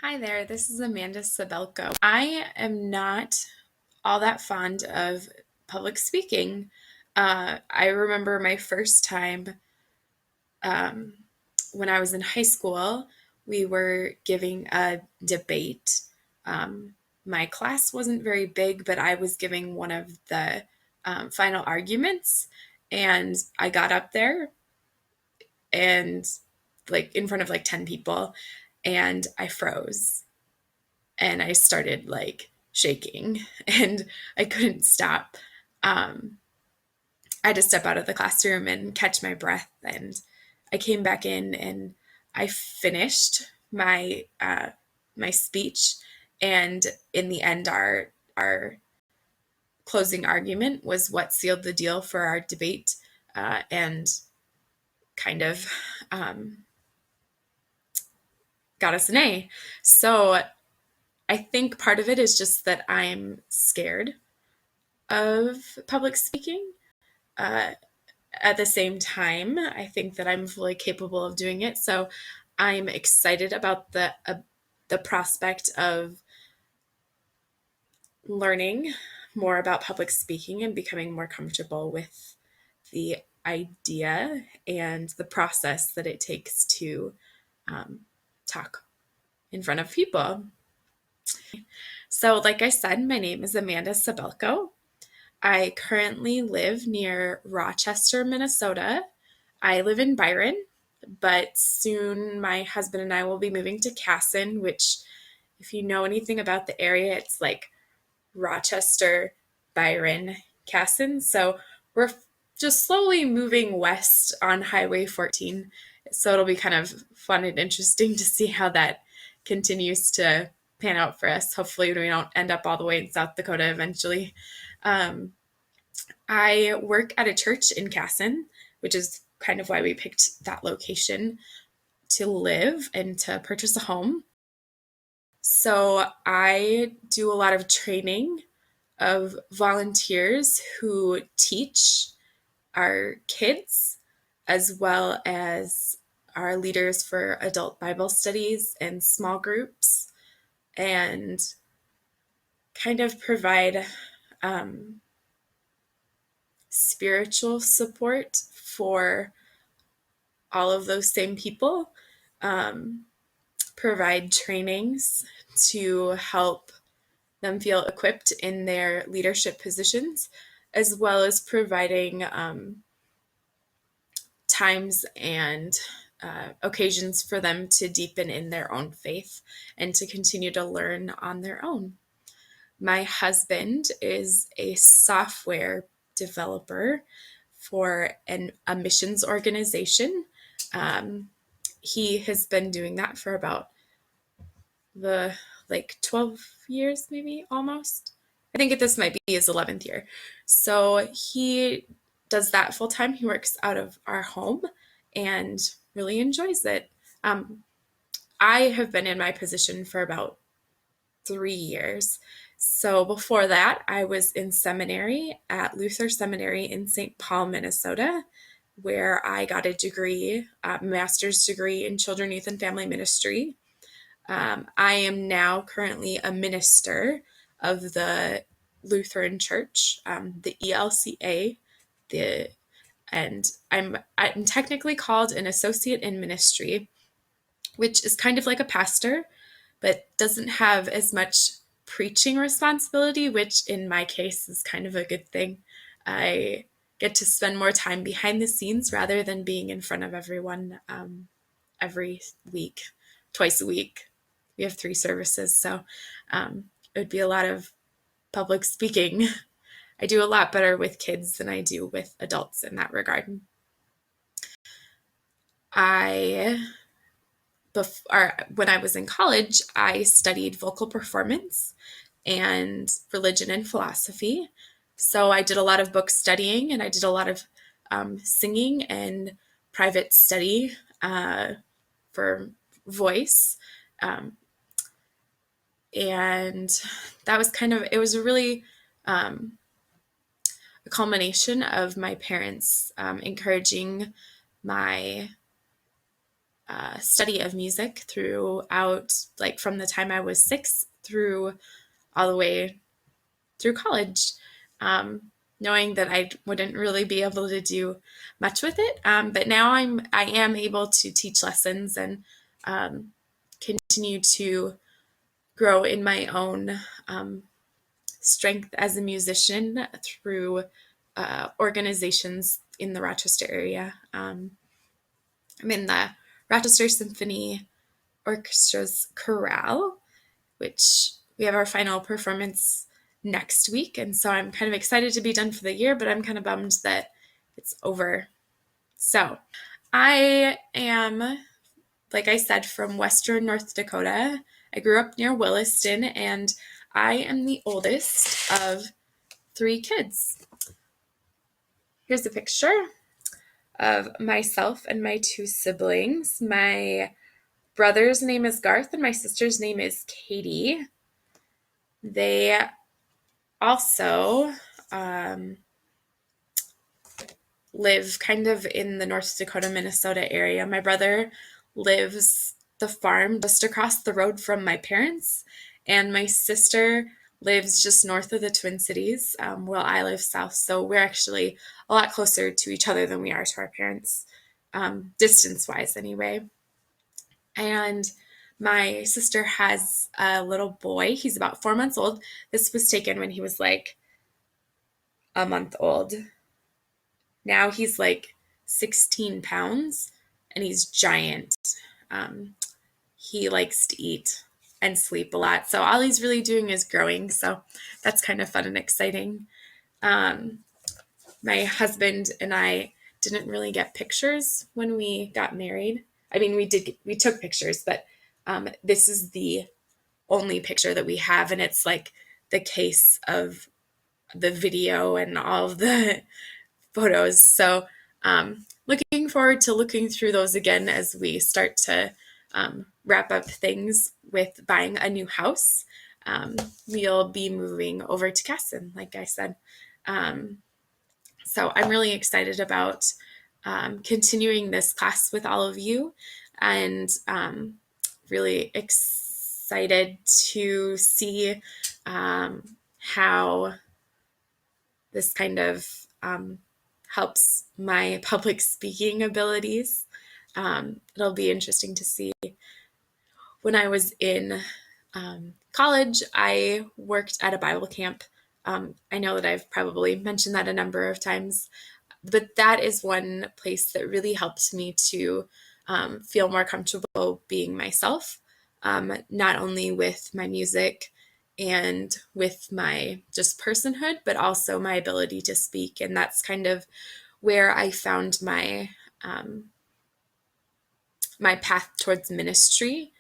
Hi there, this is Amanda Sabelko. I am not all that fond of public speaking. I remember my first time um, when I was in high school, we were giving a debate. Um, my class wasn't very big, but I was giving one of the final arguments, and I got up there and like in front of like 10 people, and I froze and I started like shaking and I couldn't stop. Um, I had to step out of the classroom and catch my breath. And I came back in and I finished my speech. And in the end, our closing argument was what sealed the deal for our debate, and kind of um, got us an A. So I think part of it is just that I'm scared of public speaking. Uh, at the same time, I think that I'm fully capable of doing it. So I'm excited about the prospect of learning more about public speaking and becoming more comfortable with the idea and the process that it takes to um, talk in front of people. So, like I said, my name is Amanda Sabelko. I currently live near Rochester, Minnesota. I live in Byron, but soon my husband and I will be moving to Casson, which, if you know anything about the area, it's like Rochester, Byron, Casson. So we're just slowly moving west on Highway 14. So it'll be kind of fun and interesting to see how that continues to pan out for us. Hopefully, we don't end up all the way in South Dakota eventually. Um, I work at a church in Casson, which is kind of why we picked that location to live and to purchase a home. So I do a lot of training of volunteers who teach our kids, as well as our leaders for adult Bible studies and small groups, and kind of provide um, spiritual support for all of those same people, um, provide trainings to help them feel equipped in their leadership positions, as well as providing times and occasions for them to deepen in their own faith and to continue to learn on their own. My husband is a software developer for a missions organization. Um, he has been doing that for about the like 12 years, maybe almost. I think this might be his 11th year. So he does that full time. He works out of our home and really enjoys it. Um, I have been in my position for about 3 years. So before that, I was in seminary at Luther Seminary in St. Paul, Minnesota, where I got a degree, a master's degree in children, youth, and family ministry. I am now currently a minister of the Lutheran Church, the ELCA, the and I'm technically called an associate in ministry, which is kind of like a pastor, but doesn't have as much preaching responsibility, which in my case is kind of a good thing. I get to spend more time behind the scenes rather than being in front of everyone every week, twice a week. We have 3 services, so it would be a lot of public speaking. I do a lot better with kids than I do with adults in that regard. I when I was in college, I studied vocal performance and religion and philosophy. So I did a lot of book studying and I did a lot of singing and private study for voice. Um, and that was it was a really a culmination of my parents encouraging my study of music throughout, like from the time I was 6 through all the way through college, knowing that I wouldn't really be able to do much with it. But now I am able to teach lessons and continue to grow in my own strength as a musician through organizations in the Rochester area. I'm in the Rochester Symphony Orchestra's chorale, which we have our final performance next week. And so I'm kind of excited to be done for the year, but I'm kind of bummed that it's over. So I am, like I said, from Western North Dakota. I grew up near Williston, and I am the oldest of 3 kids. Here's a picture of myself and my 2 siblings. My brother's name is Garth, and my sister's name is Katie. They also live kind of in the North Dakota, Minnesota area. My brother lives the farm just across the road from my parents, and my sister lives just north of the Twin Cities, while I live south. So we're actually a lot closer to each other than we are to our parents, distance-wise anyway. And my sister has a little boy. He's about 4 months old. This was taken when he was like a month old. Now he's like 16 pounds and he's giant. He likes to eat and sleep a lot. So all he's really doing is growing. So that's kind of fun and exciting. My husband and I didn't really get pictures when we got married. I mean, we took pictures, but this is the only picture that we have. And it's like the case of the video and all of the photos. So looking forward to looking through those again as we start to wrap up things with buying a new house. We'll be moving over to Casson, like I said. So I'm really excited about continuing this class with all of you, and really excited to see how this kind of helps my public speaking abilities. It'll be interesting to see. When I was in college, I worked at a Bible camp. I know that I've probably mentioned that a number of times, but that is one place that really helped me to feel more comfortable being myself, not only with my music and with my just personhood, but also my ability to speak. And that's kind of where I found my my path towards ministry.